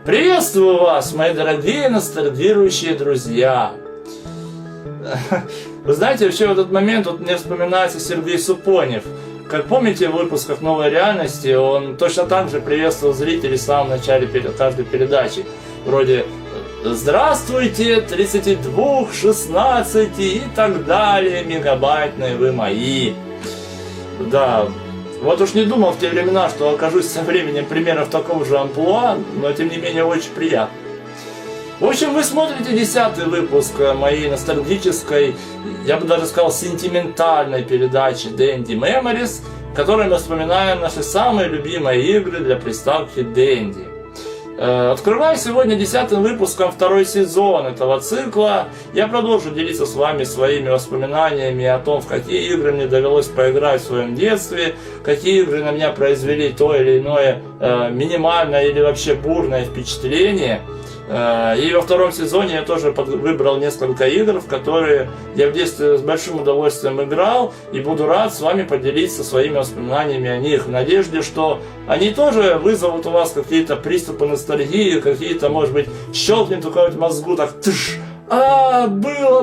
Приветствую вас, мои дорогие ностальгирующие друзья! Вы знаете, вообще в этот момент вот мне вспоминается Сергей Супонев. Как помните, в выпусках «Новой реальности» он точно так же приветствовал зрителей в самом начале каждой передачи. Вроде «Здравствуйте, 32, 16 и так далее, мегабайтные вы мои». Да, вот уж не думал в те времена, что окажусь со временем примерно в таком же амплуа, но тем не менее очень приятно. В общем, вы смотрите 10-й выпуск моей ностальгической, я бы даже сказал, сентиментальной передачи Dendy Memories, в которой мы вспоминаем наши самые любимые игры для приставки Dendy. Открывая сегодня 10-м выпуском второй сезон этого цикла, я продолжу делиться с вами своими воспоминаниями о том, в какие игры мне довелось поиграть в своем детстве, какие игры на меня произвели то или иное минимальное или вообще бурное впечатление. И во втором сезоне я тоже выбрал несколько игр, в которые я в детстве с большим удовольствием играл, и буду рад с вами поделиться своими воспоминаниями о них, в надежде, что они тоже вызовут у вас какие-то приступы ностальгии, какие-то, может быть, щелкнет у кого-нибудь мозгу так тыш. Было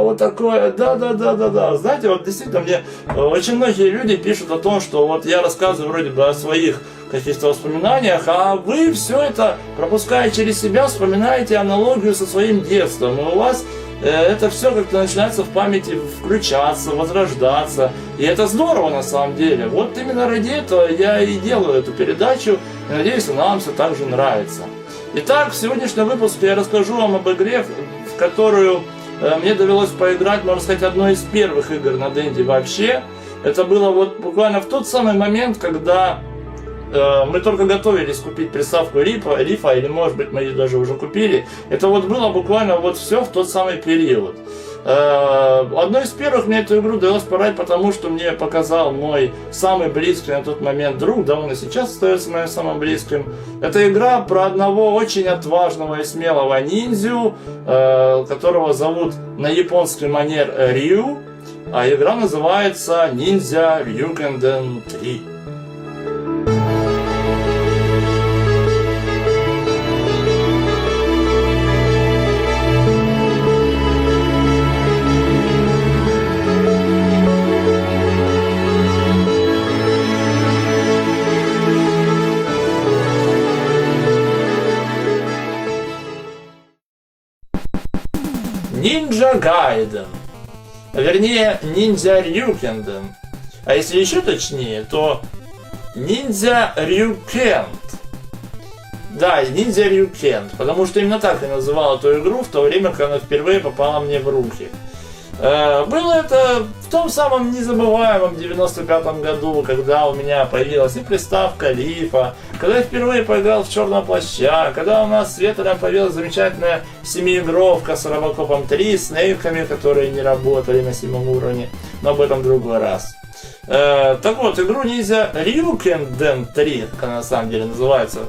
вот такое, да. Знаете, вот действительно мне очень многие люди пишут о том, что вот я рассказываю вроде бы о своих каких-то воспоминаниях, а вы все это, пропуская через себя, вспоминаете аналогию со своим детством, и у вас это все как-то начинается в памяти включаться, возрождаться, и это здорово на самом деле. Вот именно ради этого я и делаю эту передачу, и надеюсь, нам все так же нравится. Итак, в сегодняшнем выпуске я расскажу вам об игре, в которую мне довелось поиграть, можно сказать, одной из первых игр на Dendy вообще. Это было вот буквально в тот самый момент, когда мы только готовились купить приставку Лифа, или может быть мы ее даже уже купили. Это вот было буквально вот все в тот самый период. Одной из первых мне эту игру довелось поиграть, потому что мне показал мой самый близкий на тот момент друг, да он и сейчас остается моим самым близким. Это игра про одного очень отважного и смелого ниндзю, которого зовут на японский манер Рю, а игра называется Ninja Ryukenden 3. Ninja Gaiden, вернее Ninja Ryukenden, а если еще точнее, то Ninja Ryukend. Да, Ninja Ryukend, потому что именно так я называл эту игру в то время, когда она впервые попала мне в руки. Было это в том самом незабываемом 95-м году, когда у меня появилась и приставка Лифа, когда я впервые поиграл в Черного плаща, когда у нас с Ветром появилась замечательная семиигровка с Робокопом 3, с Снейками, которые не работали на 7 уровне, но об этом в другой раз. Так вот, игру Ninja Ryukenden 3, как она на самом деле называется,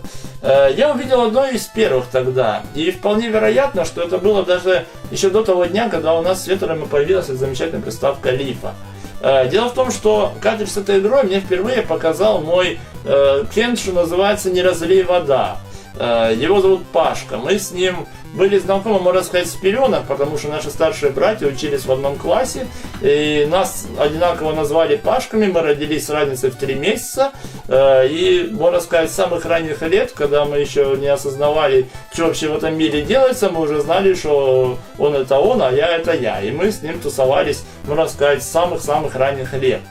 я увидел одной из первых тогда. И вполне вероятно, что это было даже еще до того дня, когда у нас с Ветером появилась замечательная приставка Лифа. Дело в том, что картридж с этой игрой мне впервые показал мой Кент, что называется «Не разлей вода». Его зовут Пашка. Мы с ним были знакомы, можно сказать, с пеленок, потому что наши старшие братья учились в одном классе, и нас одинаково назвали Пашками, мы родились с разницей в 3 месяца, и, можно сказать, с самых ранних лет, когда мы еще не осознавали, что вообще в этом мире делается, мы уже знали, что он это он, а я это я, и мы с ним тусовались, можно сказать, с самых-самых ранних лет.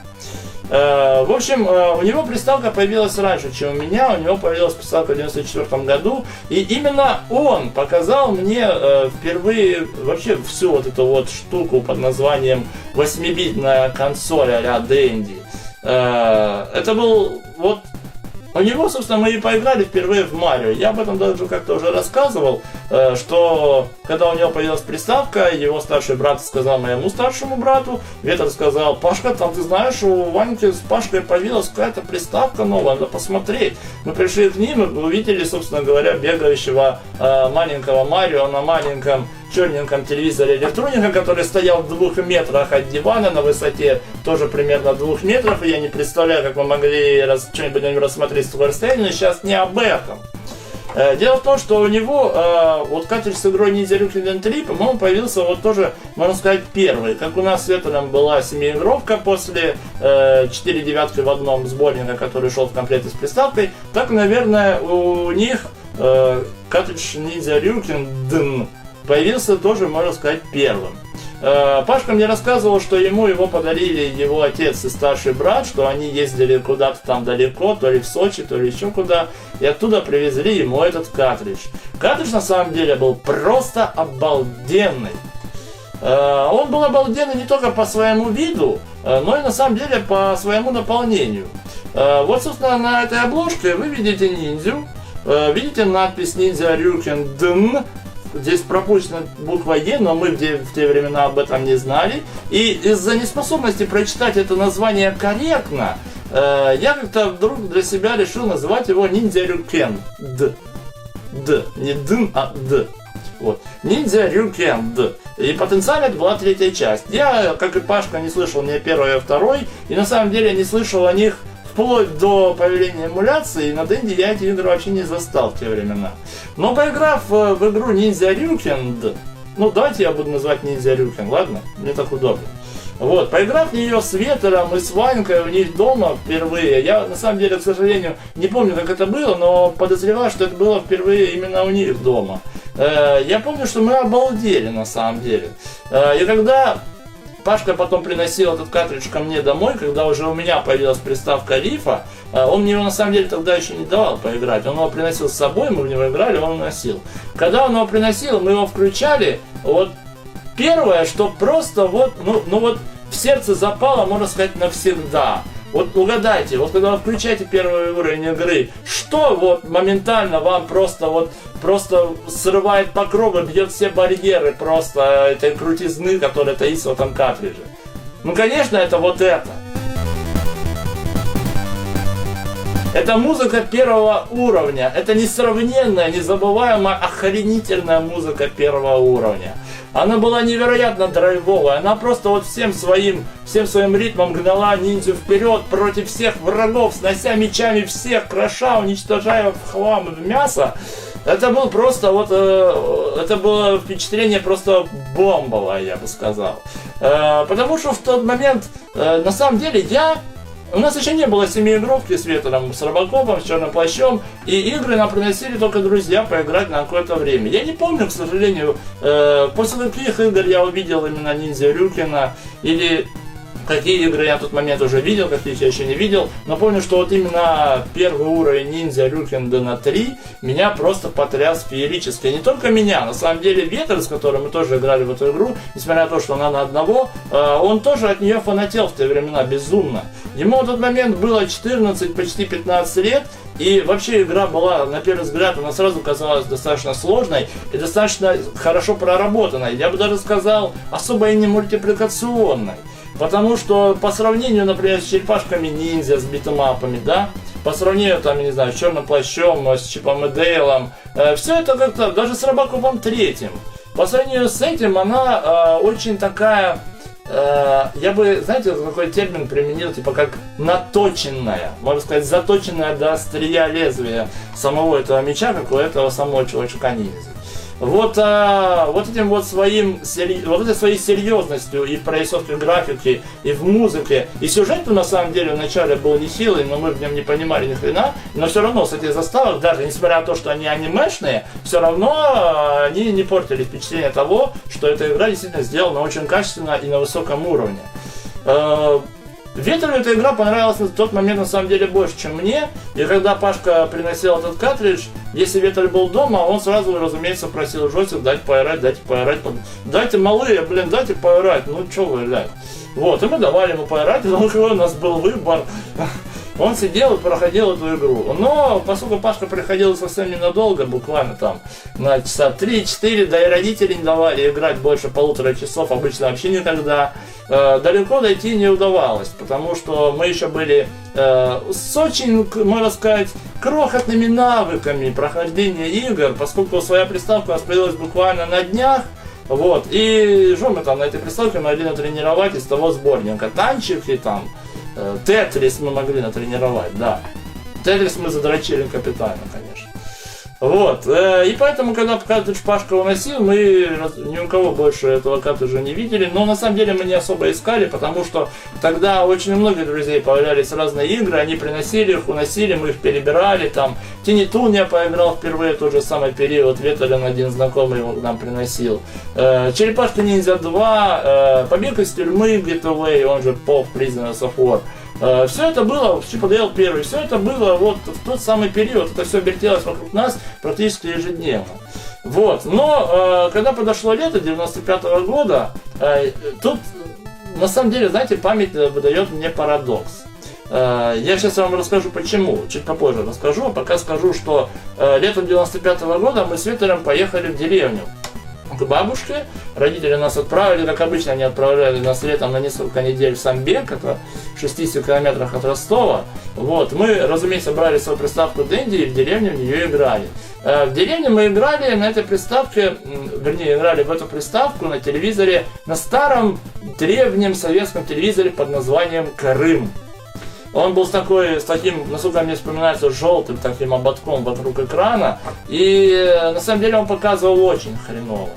В общем, у него приставка появилась раньше, чем у меня. У него появилась приставка в 1994 году. И именно он показал мне впервые вообще всю вот эту вот штуку под названием 8-битная консоль а-ля Dendy. Это был вот... У него, собственно, мы и поиграли впервые в Марио. Я об этом даже как-то уже рассказывал, что когда у него появилась приставка, его старший брат сказал моему старшему брату, Ветер сказал: Пашка, там ты знаешь, у Ваньки с Пашкой появилась какая-то приставка новая, надо посмотреть. Мы пришли к ним и увидели, собственно говоря, бегающего маленького Марио на маленьком черненьком телевизоре электроника, который стоял в 2 метрах от дивана на высоте тоже примерно 2 метров. И я не представляю, как мы могли что-нибудь рассмотреть с такого расстояния, но сейчас не об этом. Дело в том, что у него вот картридж с игрой Ninja Ryuken 3, по-моему, появился вот тоже, можно сказать, первый. Как у нас с Ветером была 7-игровка после 4 девятки в одном сборнике, который шел в комплекте с приставкой, так, наверное, у них картридж Ninja Ryuken появился тоже, можно сказать, первым. Пашка мне рассказывал, что ему его подарили его отец и старший брат, что они ездили куда-то там далеко, то ли в Сочи, то ли еще куда, и оттуда привезли ему этот картридж. Картридж на самом деле был просто обалденный. Он был обалденный не только по своему виду, но и на самом деле по своему наполнению. Вот, собственно, на этой обложке вы видите ниндзю, видите надпись Ninja Ryuken Dn. Здесь пропущена буква Е, но мы в те времена об этом не знали. И из-за неспособности прочитать это название корректно, я как-то вдруг для себя решил называть его Ninja Ryuken Д. Д. Не Дн, а Д. Вот. Ninja Ryuken Д. И потенциально это была третья часть. Я, как и Пашка, не слышал ни о первой, ни о второй. И на самом деле не слышал о них вплоть до появления эмуляции, и на Денде я эти игры вообще не застал в те времена. Но поиграв в игру Ninja Ryuken, ну давайте я буду называть Ninja Ryuken, ладно? Мне так удобно. Вот, поиграв в нее с Ветером и с Ванькой у них дома впервые, я на самом деле, к сожалению, не помню, как это было, но подозреваю, что это было впервые именно у них дома. Я помню, что мы обалдели на самом деле. И когда Пашка потом приносил этот картридж ко мне домой, когда уже у меня появилась приставка Рифа. Он мне его на самом деле тогда еще не давал поиграть. Он его приносил с собой, мы в него играли, он носил. Когда он его приносил, мы его включали. Вот первое, что просто вот, ну вот в сердце запало, можно сказать, навсегда. Вот угадайте, вот когда вы включаете первый уровень игры, что вот моментально вам просто срывает покровы, бьет все барьеры просто этой крутизны, которая таится в этом картридже. Ну, конечно, это вот это. Это музыка первого уровня. Это несравненная, незабываемая, охренительная музыка первого уровня. Она была невероятно драйвовая. Она просто вот всем своим ритмом гнала ниндзю вперед против всех врагов, снося мечами всех, кроша, уничтожая в хлам и в мясо. Это был просто вот, это было впечатление просто бомбовое, я бы сказал. Потому что в тот момент, на самом деле, у нас еще не было 7-игровки с Ветером, с Робокопом, с Черным Плащом, и игры нам приносили только друзья поиграть на какое-то время. Я не помню, к сожалению, после каких игр я увидел именно Ninja Ryuken, или какие игры я в тот момент уже видел, какие я еще не видел, но помню, что вот именно первый уровень Ninja Ryuken 3 меня просто потряс феерически. Не только меня, на самом деле Ветер, с которым мы тоже играли в эту игру, несмотря на то, что она на одного, он тоже от нее фанател в те времена безумно. Ему в тот момент было 14, почти 15 лет, и вообще игра была, на первый взгляд, она сразу казалась достаточно сложной и достаточно хорошо проработанной. Я бы даже сказал, особо и не мультипликационной. Потому что по сравнению, например, с черепашками ниндзя, с битэмапами, да, по сравнению, там, я не знаю, с Черным Плащом, с Чипом и Дейлом, все это как-то, даже с Робокопом 3, по сравнению с этим, она очень такая, я бы, знаете, какой термин применил, типа как наточенная, можно сказать, заточенная до острия лезвия самого этого меча, как у этого самого чувачка ниндзя. Вот этим вот этой своей серьезностью и в прорисовке графики, и в музыке, и сюжет на самом деле вначале был нехилый, но мы в нем не понимали ни хрена, но все равно с этих заставок, даже несмотря на то, что они анимешные, все равно они не портили впечатление того, что эта игра действительно сделана очень качественно и на высоком уровне. Ветеру эта игра понравилась на тот момент на самом деле больше, чем мне. И когда Пашка приносил этот картридж, если Ветер был дома, он сразу, разумеется, просил Жосик дать поиграть, дайте поиграть. Дайте, малые, дайте поиграть. Ну чё вы, блядь. Вот, и мы давали ему поиграть, потому что у нас был выбор. Он сидел и проходил эту игру. Но поскольку Пашка приходил совсем ненадолго, буквально там на часа 3-4, да и родители не давали играть больше 1,5 часов, обычно вообще никогда, далеко дойти не удавалось, потому что мы еще были с очень, можно сказать, крохотными навыками прохождения игр, поскольку своя приставка у нас появилась буквально на днях. Вот, и что мы там на этой приставке могли натренировать из того сборника, танчики там, Тетрис мы могли натренировать, да. Тетрис мы задрочили капитально, конечно. Вот, и поэтому, когда картридж Пашка уносил, мы ни у кого больше этого картриджа не видели, но на самом деле мы не особо искали, потому что тогда очень многих друзей появлялись разные игры, они приносили их, уносили, мы их перебирали, там, Тини Тун я поиграл впервые, тот же самый период, Веталин один знакомый его нам приносил, Черепашки Ниндзя 2, Побег из тюрьмы, Getaway, он же Pop, Prisoners of War. Все это было, Чип-Дейл первый, все это было вот в тот самый период, это все вертелось вокруг нас практически ежедневно. Вот, но когда подошло лето 95-го года, тут на самом деле, знаете, память выдает мне парадокс. Я сейчас вам расскажу почему, чуть попозже расскажу, а пока скажу, что летом 95-го года мы с Ветером поехали в деревню к бабушке. Родители нас отправили, как обычно, они отправляли нас летом на несколько недель в Самбек, это в 60 километрах от Ростова. Вот. Мы, разумеется, брали свою приставку Дэнди и в деревне в нее играли. В деревне мы играли на этой приставке, вернее, играли в эту приставку на телевизоре, на старом древнем советском телевизоре под названием Крым. Он был с таким, насколько мне вспоминается, желтым таким ободком вокруг экрана. И на самом деле он показывал очень хреново.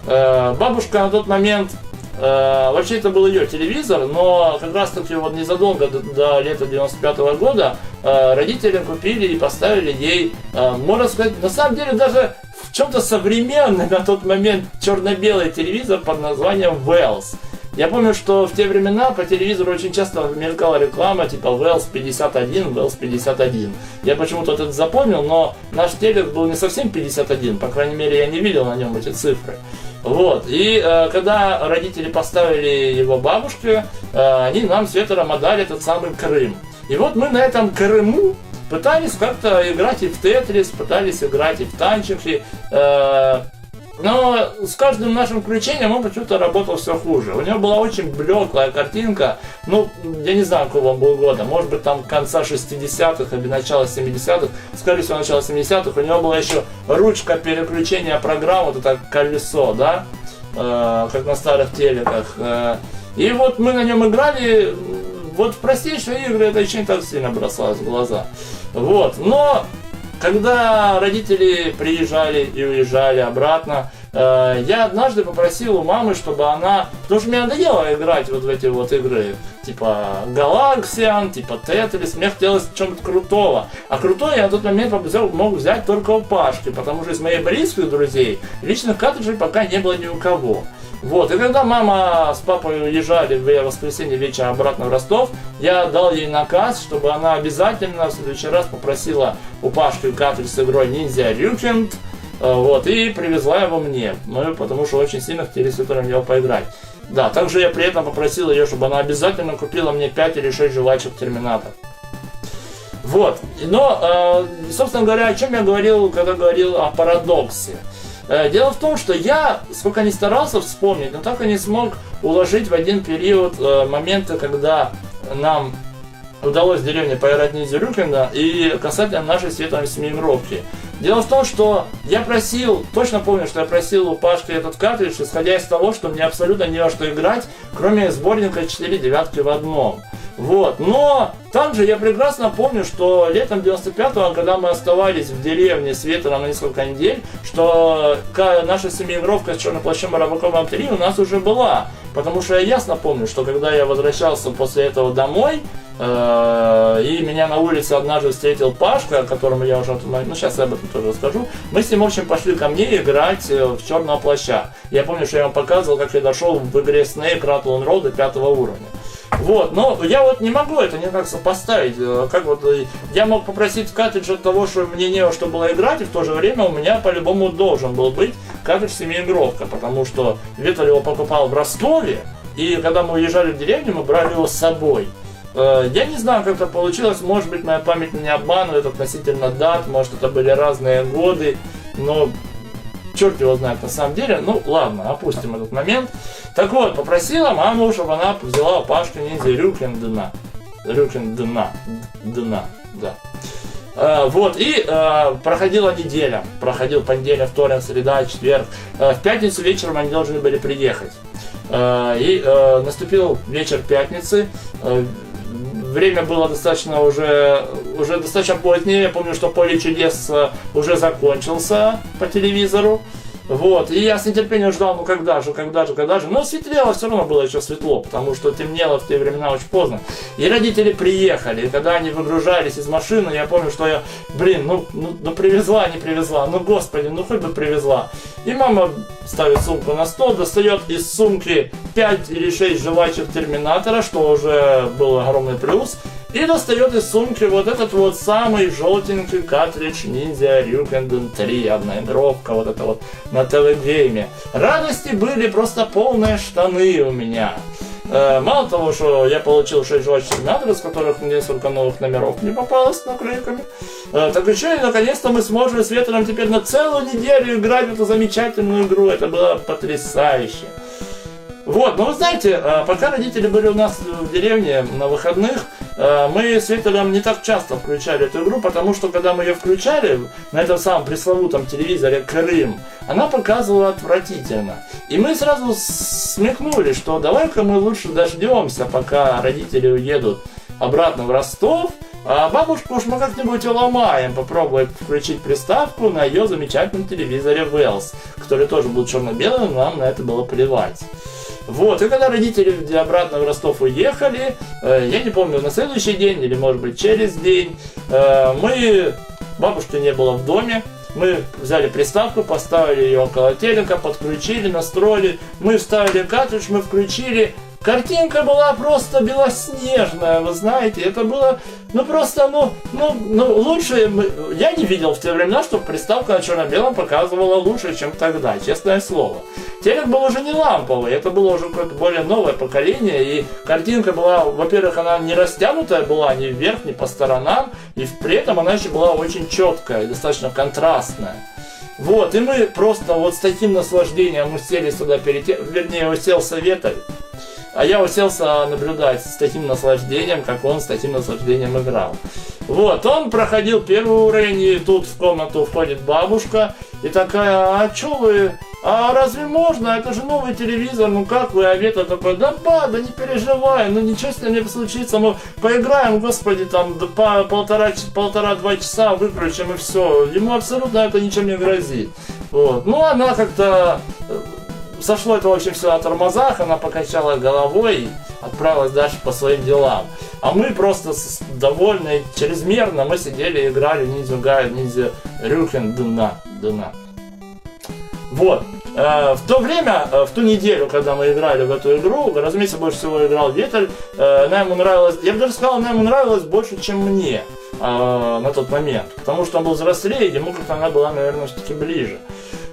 Бабушка на тот момент, вообще это был ее телевизор, но как раз таки вот незадолго до лета 95-го года родители купили и поставили ей, можно сказать, на самом деле даже в чем-то современный на тот момент черно-белый телевизор под названием Wells. Я помню, что в те времена по телевизору очень часто мелькала реклама типа Wells 51, Wells 51. Я почему-то это запомнил, но наш телек был не совсем 51, по крайней мере, я не видел на нем эти цифры. Вот, и когда родители поставили его бабушке, они нам с Ветером отдали этот самый Крым. И вот мы на этом Крыму пытались как-то играть и в Тетрис, пытались играть и в танчики, но с каждым нашим включением он почему-то работал все хуже. У него была очень блеклая картинка. Ну, я не знаю, какого он был года. Может быть, там конца 60-х или начала 70-х. Скорее всего, начало 70-х. У него была еще ручка переключения программ, вот это колесо, да? Как на старых телеках. И вот мы на нем играли. Вот в простейшие игры это еще не так сильно бросалось в глаза. Вот. Но когда родители приезжали и уезжали обратно, я однажды попросил у мамы, чтобы она... Потому что мне надоело играть вот в эти вот игры, типа Galaxian, типа Tetris, мне хотелось чего-нибудь крутого. А крутое я на тот момент мог взять только у Пашки, потому что из моих близких друзей личных картриджей пока не было ни у кого. Вот, и когда мама с папой уезжали в воскресенье вечером обратно в Ростов, я дал ей наказ, чтобы она обязательно в следующий раз попросила у Пашки картридж с игрой Ninja Ryukend, вот, и привезла его мне, потому что очень сильно хотели с Ветером его поиграть. Да, также я при этом попросил ее, чтобы она обязательно купила мне 5 или 6 жвачек Терминатор. Вот, но, собственно говоря, о чем я говорил, когда говорил о парадоксе. Дело в том, что я, сколько ни старался вспомнить, но так и не смог уложить в один период моменты, когда нам удалось в деревне поиграть Ниндзя Рюкенда и касательно нашей светлой семиигровки. Дело в том, что я просил, точно помню, что я просил у Пашки этот картридж, исходя из того, что мне абсолютно не во что играть, кроме сборника 4 девятки в одном. Вот, но также я прекрасно помню, что летом 95-го, когда мы оставались в деревне с Ветером на несколько недель, что наша семиигровка с Черным плащом и Робокопом 3 у нас уже была. Потому что я ясно помню, что когда я возвращался после этого домой, и меня на улице однажды встретил Пашка, которому я уже... Ну, сейчас я об этом тоже расскажу. Мы с ним, в общем, пошли ко мне играть в Черного плаща. Я помню, что я ему показывал, как я дошел в игре Snake Rattle and Roll до 5 уровня. Вот, но я вот не могу это никак сопоставить. Как вот я мог попросить картридж от того, что мне не во что было играть, и в то же время у меня по-любому должен был быть картридж семиигровка, потому что Ветер его покупал в Ростове, и когда мы уезжали в деревню, мы брали его с собой. Я не знаю, как это получилось, может быть, моя память меня обманывает относительно дат, может, это были разные годы, но черт его знает на самом деле. Ну, ладно, опустим этот момент. Так вот, попросила маму, чтобы она взяла у Пашки Ниндзя Рюкендена. Рюкендена, да. Вот, и проходила неделя. Проходил понедельник, вторник, среда, четверг. В пятницу вечером они должны были приехать. И наступил вечер пятницы. Время было достаточно уже уже достаточно позднее, я помню, что «Поле чудес» уже закончился по телевизору. Вот, и я с нетерпением ждал, ну когда же, но светлело, все равно было еще светло, потому что темнело в те времена очень поздно. И родители приехали, и когда они выгружались из машины, я помню, что я, ну привезла, не привезла, ну господи, ну хоть бы привезла. И мама ставит сумку на стол, достает из сумки 5 или 6 жвачек Терминатора, что уже был огромный плюс. И достает из сумки вот этот вот самый желтенький картридж Ninja Ryukenden 3, одна игровка, вот это вот на ТВ-гейме. Радости были просто полные штаны у меня. Мало того, что я получил 6 жвачек Терминатора, из которых несколько новых номеров не попалось с наклейками, так еще и наконец-то мы сможем с Ветром теперь на целую неделю играть в эту замечательную игру. Это было потрясающе. Вот, но вы знаете, пока родители были у нас в деревне на выходных, мы с Виктором не так часто включали эту игру, потому что когда мы ее включали на этом самом пресловутом телевизоре Крым, она показывала отвратительно. И мы сразу смекнули, что давай-ка мы лучше дождемся, пока родители уедут обратно в Ростов, а бабушку уж мы как-нибудь уломаем, попробовать включить приставку на ее замечательном телевизоре Wells, который тоже был черно-белым, но нам на это было плевать. Вот, и когда родители обратно в Ростов уехали, я не помню, на следующий день или, может быть, через день, бабушки не было в доме, мы взяли приставку, поставили ее около телека, подключили, настроили, мы вставили картридж, мы включили. Картинка была просто белоснежная, вы знаете, это было, лучше, я не видел в те времена, чтобы приставка на черно-белом показывала лучше, чем тогда, честное слово. Телек был уже не ламповый, это было уже какое-то более новое поколение, и картинка была, во-первых, она не растянутая была ни вверх, ни по сторонам, и при этом она еще была очень четкая и достаточно контрастная. Вот, и мы просто вот с таким наслаждением уселись туда уселся Ветер, а я уселся наблюдать с таким наслаждением, как он с таким наслаждением играл. Вот, он проходил первый уровень, и тут в комнату входит бабушка, и такая, а чё вы, а разве можно, это же новый телевизор, ну как вы, а Ветер такой, да не переживай, ну ничего с ним не случится, мы поиграем, господи, там полтора-два часа выключим и все, ему абсолютно это ничем не грозит. Вот, ну она как-то... Сошло это вообще все на тормозах, она покачала головой и отправилась дальше по своим делам. А мы просто довольны, чрезмерно, мы сидели и играли в Ninja Ryukenden. Вот. В то время, в ту неделю, когда мы играли в эту игру, разумеется, больше всего играл Ветер. Она ему нравилась, я бы даже сказал, она ему нравилась больше, чем мне на тот момент. Потому что он был взрослее, ему как-то она была, наверное, все-таки ближе.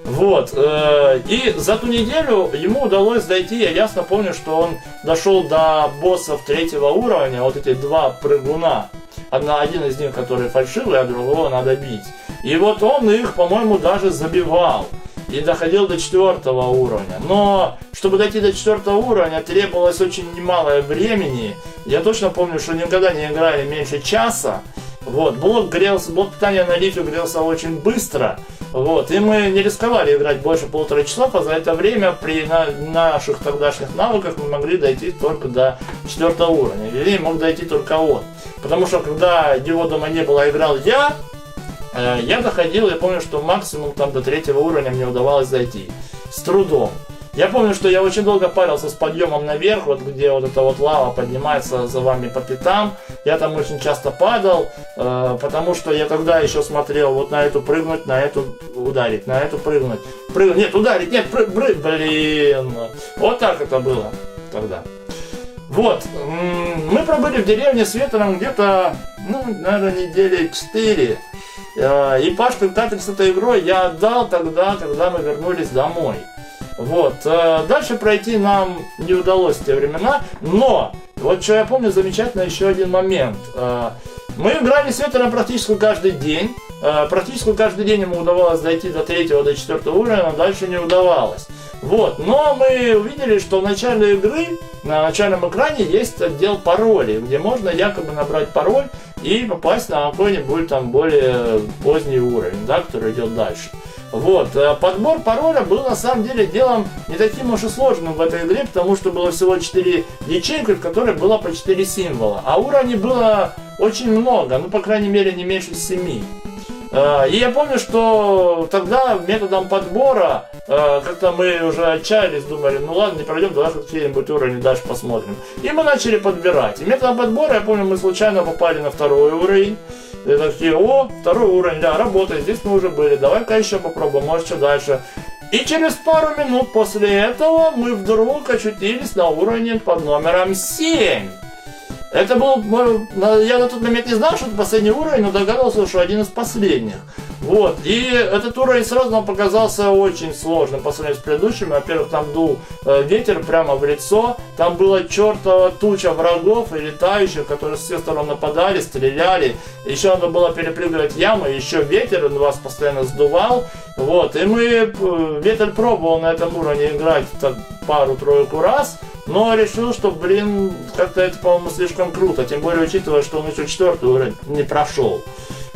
Вот, и за ту неделю ему удалось дойти, я ясно помню, что он дошел до боссов 3-го уровня, вот эти 2 прыгуна. Один из них, который фальшивый, а другого надо бить. И вот он их, по-моему, даже забивал. И доходил до 4-го уровня. Но, чтобы дойти до 4-го уровня, требовалось очень немалое времени. Я точно помню, что никогда не играли меньше часа. Вот, блок питания на лифе грелся очень быстро. Вот, и мы не рисковали играть больше 1,5 часов, а за это время при наших тогдашних навыках мы могли дойти только до 4-го уровня. Или мог дойти только он. Потому что когда его дома не было, играл я доходил, я помню, что максимум там до 3-го уровня мне удавалось дойти. С трудом. Я помню, что я очень долго парился с подъемом наверх, вот где вот эта вот лава поднимается за вами по пятам. Я там очень часто падал, потому что я тогда еще смотрел вот на эту прыгнуть, на эту ударить, на эту прыгнуть. Нет, ударить, нет, блин. Вот так это было тогда. Вот, мы пробыли в деревне с Ветером где-то, наверное, недели 4. И пачку картридж с этой игрой я отдал тогда, когда мы вернулись домой. Вот, дальше пройти нам не удалось в те времена, но, вот что я помню, замечательно еще один момент. Мы играли с Ветером практически каждый день, ему удавалось дойти до 3-го, до 4-го уровня, но дальше не удавалось. Вот, но мы увидели, что в начале игры, на начальном экране есть отдел паролей, где можно якобы набрать пароль и попасть на какой-нибудь там более поздний уровень, да, который идет дальше. Вот, подбор пароля был на самом деле делом не таким уж и сложным в этой игре, потому что было всего 4 ячейки, в которых было по 4 символа, а уровней было очень много, ну по крайней мере не меньше 7. И я помню, что тогда методом подбора как-то мы уже отчаялись, думали, ну ладно, не пройдем, давай какие-нибудь уровни дальше посмотрим. И мы начали подбирать. И методом подбора, я помню, мы случайно попали на 2-й уровень. И такие, о, 2-й уровень, да, работает, здесь мы уже были, давай-ка еще попробуем, может что дальше. И через пару минут после этого мы вдруг очутились на уровне под номером 7. Это был, я на тот момент не знал, что это последний уровень, но догадывался, что один из последних. Вот, и этот уровень сразу нам показался очень сложным по сравнению с предыдущими. Во-первых, там дул ветер прямо в лицо, там была чертова туча врагов и летающих, которые с всех сторон нападали, стреляли. Еще надо было перепрыгивать ямы, еще ветер вас постоянно сдувал. Вот, и ветер пробовал на этом уровне играть пару-тройку раз, но решил, что, блин, как-то это, по-моему, слишком круто, тем более учитывая, что он еще 4-й уровень не прошел.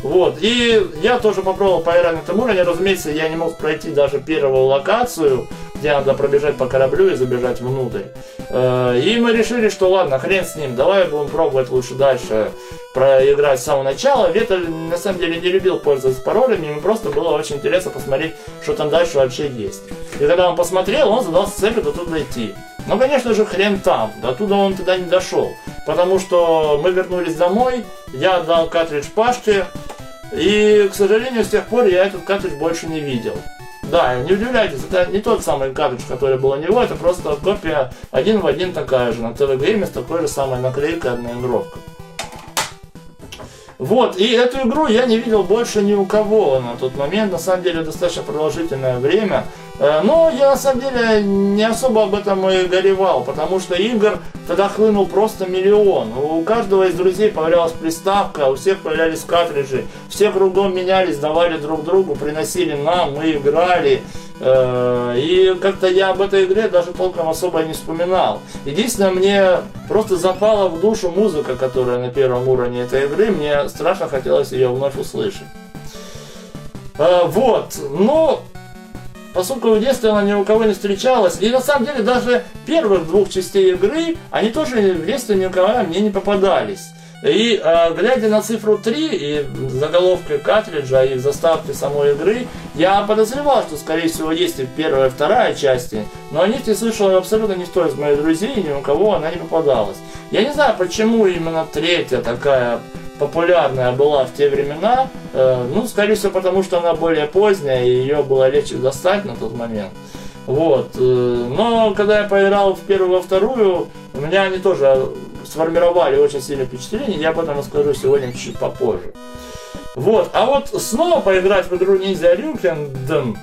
Вот, и я тоже попробовал поиграть на этом уровне, разумеется, я не мог пройти даже первую локацию, где надо пробежать по кораблю и забежать внутрь. И мы решили, что ладно, хрен с ним, давай будем пробовать лучше дальше проиграть с самого начала. Ветер на самом деле не любил пользоваться паролями, ему просто было очень интересно посмотреть, что там дальше вообще есть. И когда он посмотрел, он задался целью до туда дойти. Но, конечно же, хрен там, до туда он туда не дошел, потому что мы вернулись домой, я отдал картридж Пашке, и, к сожалению, с тех пор я этот картридж больше не видел. Да, не удивляйтесь, это не тот самый картридж, который был у него, это просто копия один в один такая же, на ТВ Гейме с такой же самой наклейкой, одноигровкой. Вот, и эту игру я не видел больше ни у кого на тот момент, на самом деле достаточно продолжительное время. Но я на самом деле не особо об этом и горевал, потому что игр тогда хлынул просто миллион. У каждого из друзей появлялась приставка, у всех появлялись картриджи, все кругом менялись, давали друг другу, приносили нам, мы играли. И как-то я об этой игре даже толком особо не вспоминал. Единственное, мне просто запала в душу музыка, которая на первом уровне этой игры, мне страшно хотелось ее вновь услышать. Вот, но поскольку в детстве она ни у кого не встречалась, и на самом деле даже первых 2 частей игры, они тоже в детстве ни у кого мне не попадались. И глядя на цифру 3 и заголовкой картриджа и в заставке самой игры, я подозревал, что скорее всего есть и 1-я, и 2-я части, но о них не слышал абсолютно никто из моих друзей, ни у кого она не попадалась. Я не знаю, почему именно 3-я такая популярная была в те времена, ну, скорее всего, потому что она более поздняя, и ее было легче достать на тот момент. Вот, но когда я поиграл в 1-ю, во 2-ю, у меня они тоже сформировали очень сильное впечатление, я об этом расскажу сегодня чуть попозже. Вот, а вот снова поиграть в игру Ninja Ryukenden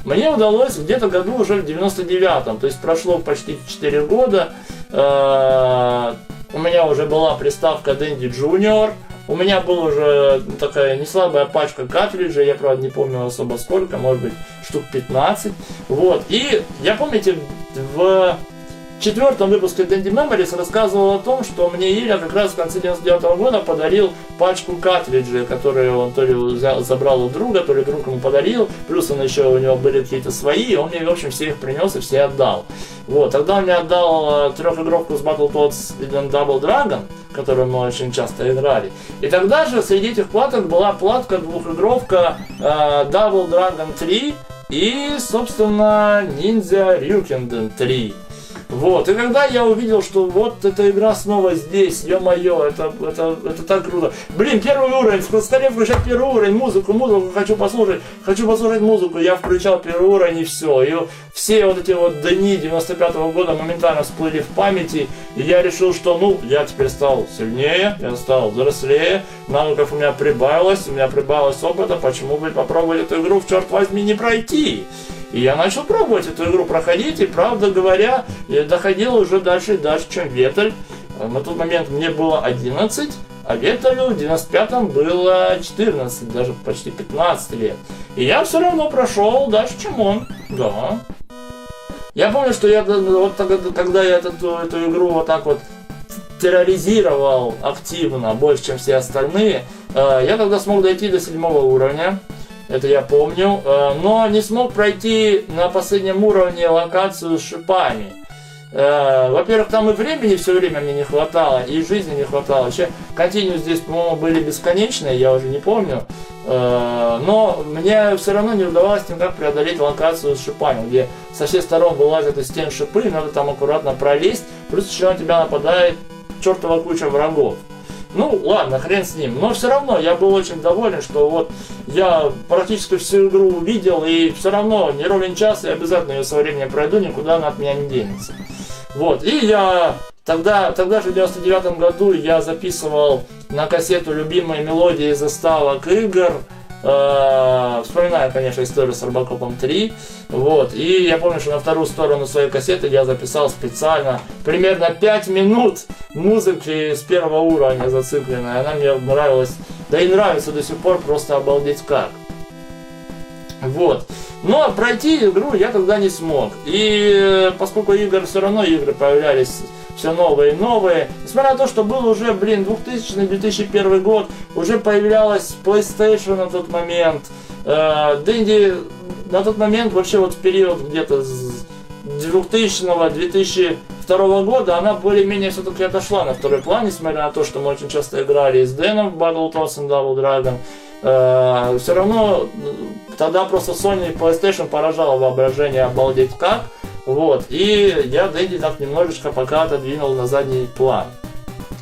мне удалось где-то году уже в 99-м, то есть прошло почти 4 года, у меня уже была приставка Dendy Junior, у меня была уже такая неслабая пачка картриджей, я, правда, не помню особо сколько, может быть, штук 15. Вот, и я, помните, в 4-м выпуске Dendy Memories рассказывал о том, что мне Илья как раз в конце 99-го года подарил пачку картриджей, которые он то ли забрал у друга, то ли друг ему подарил, плюс он еще, у него были какие-то свои, и он мне, в общем, все их принес и все отдал. Вот, тогда он мне отдал 3-игровку с Battletoads и Double Dragon, которую мы очень часто играли. И тогда же среди этих платок была платка 2-игровка Double Dragon 3 и, собственно, Ninja Ryukenden 3. Вот, и когда я увидел, что вот эта игра снова здесь, ё-моё, это так круто. Блин, 1-й уровень, скорее включать 1-й уровень, музыку, хочу послушать музыку, я включал 1-й уровень и все. И все вот эти вот дни 95-го года моментально всплыли в памяти, и я решил, что, ну, я теперь стал сильнее, я стал взрослее, навыков у меня прибавилось опыта, почему бы попробовать эту игру, черт возьми, не пройти? И я начал пробовать эту игру проходить, и, правда говоря, я доходил уже дальше и дальше, чем Ветель. На тот момент мне было 11, а Ветелю в 95-м было 14, даже почти 15 лет. И я все равно прошел дальше, чем он, да. Я помню, что я вот когда я эту игру вот так вот терроризировал активно, больше, чем все остальные, я тогда смог дойти до 7-го уровня. это я помню, но не смог пройти на последнем уровне локацию с шипами. Во-первых, там и времени все время мне не хватало, и жизни не хватало. Вообще, континью здесь, по-моему, были бесконечные, я уже не помню. Но мне все равно не удавалось никак преодолеть локацию с шипами, где со всех сторон вылазят из стен шипы, надо там аккуратно пролезть, плюс еще на тебя нападает чертова куча врагов. Ну, ладно, хрен с ним. Но все равно я был очень доволен, что вот я практически всю игру увидел, и все равно не ровен час, и обязательно ее со временем пройду, никуда она от меня не денется. Вот, и я тогда же в 99 году я записывал на кассету любимые мелодии заставок игр. Вспоминаю, конечно, историю с Робокопом 3. Вот. И я помню, что на вторую сторону своей кассеты я записал специально примерно 5 минут музыки с первого уровня зацикленной. Она мне нравилась, да и нравится до сих пор, просто обалдеть как. Вот. Но пройти игру я тогда не смог. И поскольку все равно игры появлялись все новые и новые. Несмотря на то, что был уже, 2000-2001 год, уже появлялась PlayStation на тот момент. Dendy на тот момент, вообще вот в период где-то с 2000-2002 года, она более-менее все-таки отошла на второй план, несмотря на то, что мы очень часто играли с Дэном в Battletoads and Double Dragon. Все равно тогда просто Sony и PlayStation поражало воображение обалдеть как. Вот, и я Dendy так немножечко пока отодвинул на задний план.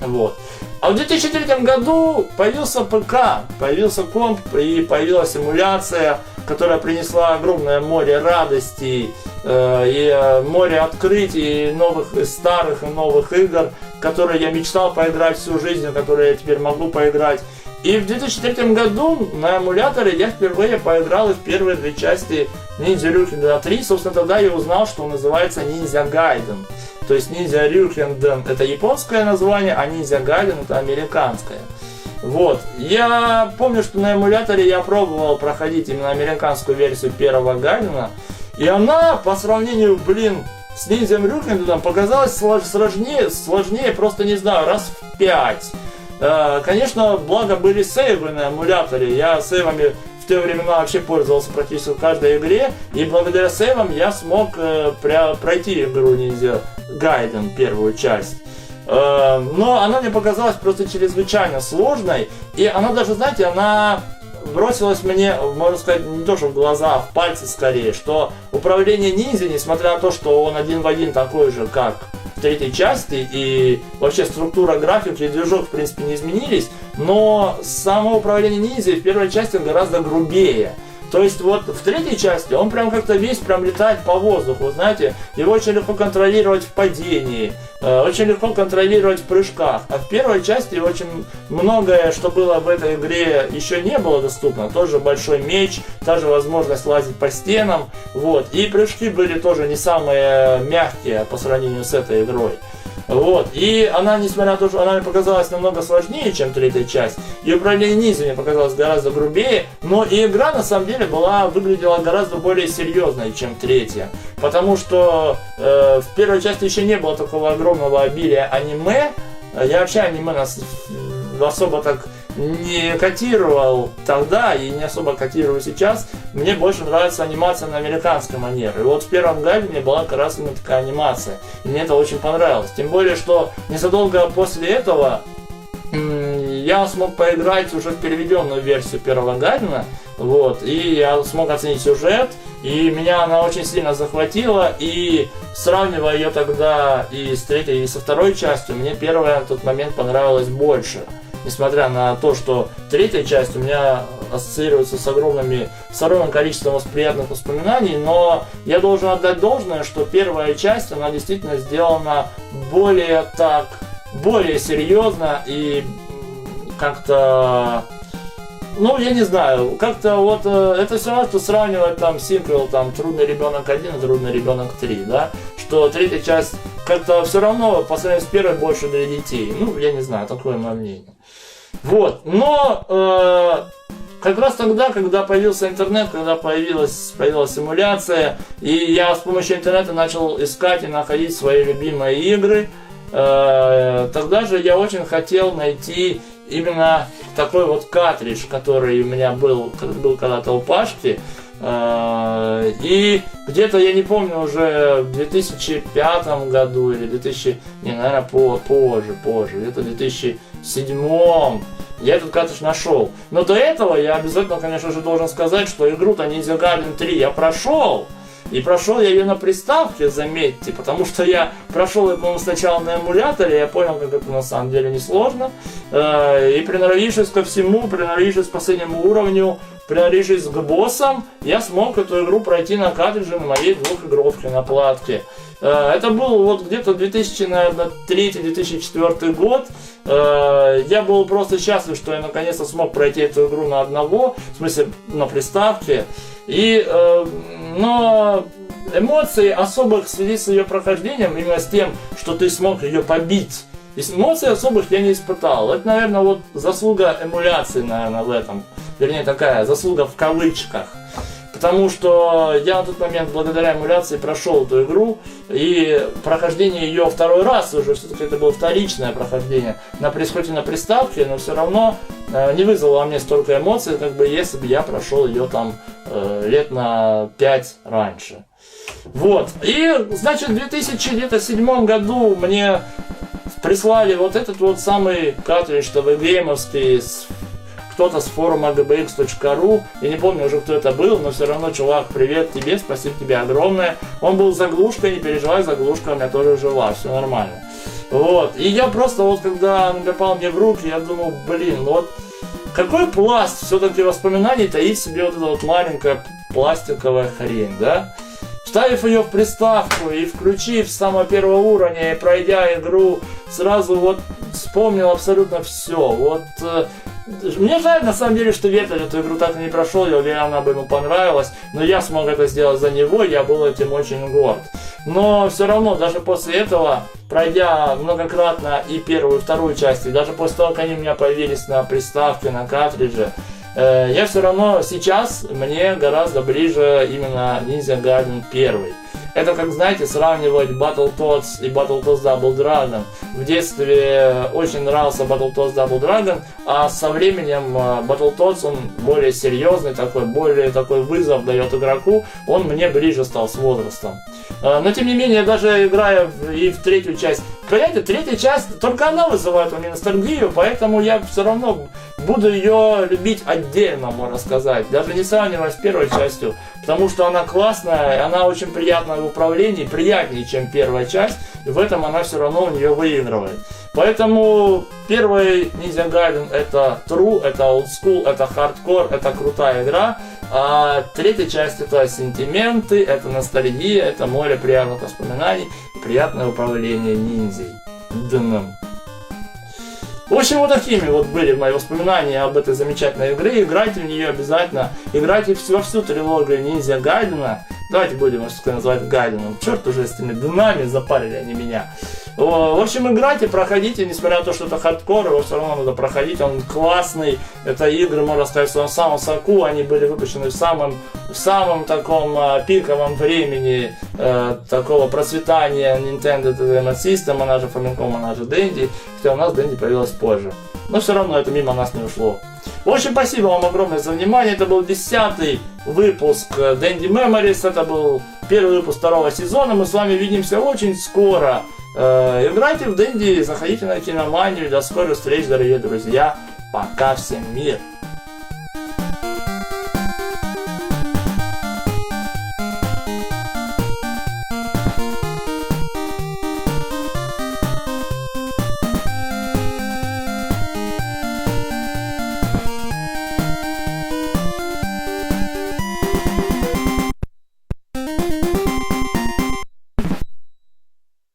Вот. А в 2003 году появился ПК, появился комп и появилась эмуляция, которая принесла огромное море радостей и море открытий новых, и старых и новых игр, которые я мечтал поиграть всю жизнь, в которые я теперь могу поиграть. И в 2003 году на эмуляторе я впервые поиграл в первые две части Ninja Ryuken 3. Собственно, тогда я узнал, что он называется Ninja Gaiden. То есть Ninja Ryuken это японское название, а Ninja Gaiden это американское. Вот. Я помню, что на эмуляторе я пробовал проходить именно американскую версию первого Гайдена. И она, по сравнению, с Ninja Ryuken показалась сложнее, просто не знаю, раз в 5. Конечно, благо были сейвы на эмуляторе. Я сейвами в те времена вообще пользовался практически в каждой игре. И благодаря сейвам я смог пройти игру Ninja Gaiden, первую часть. Но она мне показалась просто чрезвычайно сложной. И она даже, знаете, она бросилась мне, можно сказать, не то что в глаза, а в пальцы скорее. Что управление ниндзя, несмотря на то, что он один в один такой же, как в третьей части, и вообще структура графики и движок в принципе не изменились, но само управление ниндзя в первой части гораздо грубее. То есть вот в третьей части он прям как-то весь прям летает по воздуху, знаете, его очень легко контролировать в падении, очень легко контролировать в прыжках. А в первой части очень многое, что было в этой игре, еще не было доступно. Тоже большой меч, та же возможность лазить по стенам, вот. И прыжки были тоже не самые мягкие по сравнению с этой игрой. Вот. И она, несмотря на то, что она мне показалась намного сложнее, чем третья часть, и управление ниндзя мне показалось гораздо грубее, но и игра на самом деле выглядела гораздо более серьезной, чем третья. Потому что в первой части еще не было такого огромного обилия аниме. Я вообще аниме особо так не котировал тогда и не особо котирую сейчас. Мне больше нравится анимация на американской манере. И вот в первом Гайдене была как раз именно такая анимация. И мне это очень понравилось. Тем более, что незадолго после этого я смог поиграть уже в переведенную версию первого Гайдена. Вот, и я смог оценить сюжет. И меня она очень сильно захватила. И сравнивая ее тогда и с третьей, и со второй частью, мне первая на тот момент понравилась больше. Несмотря на то, что третья часть у меня ассоциируется с огромным количеством приятных воспоминаний, но я должен отдать должное, что первая часть, она действительно сделана более серьезно и как-то, ну, я не знаю, как-то вот это все равно, что сравнивать там сиквел, там, «Трудный ребенок 1» и «Трудный ребенок 3», да, что третья часть как-то все равно по сравнению с первой больше для детей. Ну, я не знаю, такое мое мнение. Вот, но как раз тогда, когда появился интернет, когда появилась эмуляция, и я с помощью интернета начал искать и находить свои любимые игры, тогда же я очень хотел найти именно такой вот картридж, который у меня был когда-то у Пашки. И где-то, я не помню, уже в 2005 году или 2000, наверное, позже, где-то в 2007 я этот картридж нашел. Но до этого я обязательно, конечно же, должен сказать, что игру-то Ninja Gaiden 3 я прошел. И прошел я ее на приставке, заметьте, потому что я прошел ее, по-моему, сначала на эмуляторе, я понял, как это на самом деле несложно. И приноровившись ко всему, приноровившись к последнему уровню, приноровившись к боссам, я смог эту игру пройти на картридже на моей двухигровке, на платке. Это был вот где-то 2003-2004 год. Я был просто счастлив, что я наконец-то смог пройти эту игру на одного, в смысле на приставке. Но эмоций особых в связи с ее прохождением, именно с тем, что ты смог ее побить, эмоций особых я не испытал. Это, наверное, вот заслуга эмуляции, наверное, в этом. Вернее, такая заслуга в кавычках. Потому что я на тот момент благодаря эмуляции прошел эту игру, и прохождение ее второй раз уже, все-таки это было вторичное прохождение, происходит на приставке, но все равно не вызвало во мне столько эмоций, как бы если бы я прошел ее там лет на 5 раньше. Вот. И, значит, в 2007 году мне прислали вот этот вот самый картридж ТВ-геймовский, кто-то с форума gbx.ru, я не помню уже, кто это был, но все равно, чувак, привет тебе, спасибо тебе огромное. Он был заглушкой, не переживай, заглушка у меня тоже жива, все нормально. Вот, и я просто вот, когда он попал мне в руки, я думал, блин, вот какой пласт все-таки воспоминаний таит в себе вот эта вот маленькая пластиковая хрень, да? Вставив ее в приставку и включив с самого первого уровня и пройдя игру, сразу вот вспомнил абсолютно все. Вот мне жаль, на самом деле, что Ветер эту игру так и не прошел, я уверен, она бы ему понравилась, но я смог это сделать за него, я был этим очень горд. Но все равно, даже после этого, пройдя многократно и первую, и вторую часть, и даже после того, как они у меня появились на приставке, на картридже, я все равно сейчас, мне гораздо ближе именно Ninja Gaiden 1. Это, как знаете, сравнивать Battletoads и Battletoads Double Dragon. В детстве очень нравился Battletoads Double Dragon, а со временем Battletoads, он более серьезный, более такой вызов дает игроку, он мне ближе стал с возрастом. Но тем не менее, даже играя и в третью часть, понимаете, третья часть, только она вызывает у меня ностальгию, поэтому я все равно буду ее любить отдельно, можно сказать, даже не сравнивая с первой частью, потому что она классная, она очень приятная в управлении, приятнее, чем первая часть, и в этом она все равно у нее выигрывает. Поэтому первый Ninja Gaiden это true, это old school, это hardcore, это крутая игра, а третья часть это сентименты, это ностальгия, это море приятных воспоминаний и приятное управление ниндзей. В общем, вот такими вот были мои воспоминания об этой замечательной игре. Играйте в нее обязательно. Играйте во всю трилогию Ninja Gaiden. Давайте будем, называть Гайденом. Черт уже с этими дынами запарили они меня. В общем, играйте, проходите, несмотря на то, что это хардкор, его все равно надо проходить, он классный. Это игры, можно сказать, в своем самом соку, они были выпущены в самом таком пиковом времени такого процветания Nintendo Entertainment System, она же Famicom, она же Dendy, хотя у нас Dendy появилась позже. Но все равно это мимо нас не ушло. В общем, спасибо вам огромное за внимание. Это был 10-й выпуск Dendy Memories. Это был первый выпуск второго сезона. Мы с вами увидимся очень скоро. Играйте в Dendy, заходите на Киноманию. До скорых встреч, дорогие друзья. Пока, всем мир.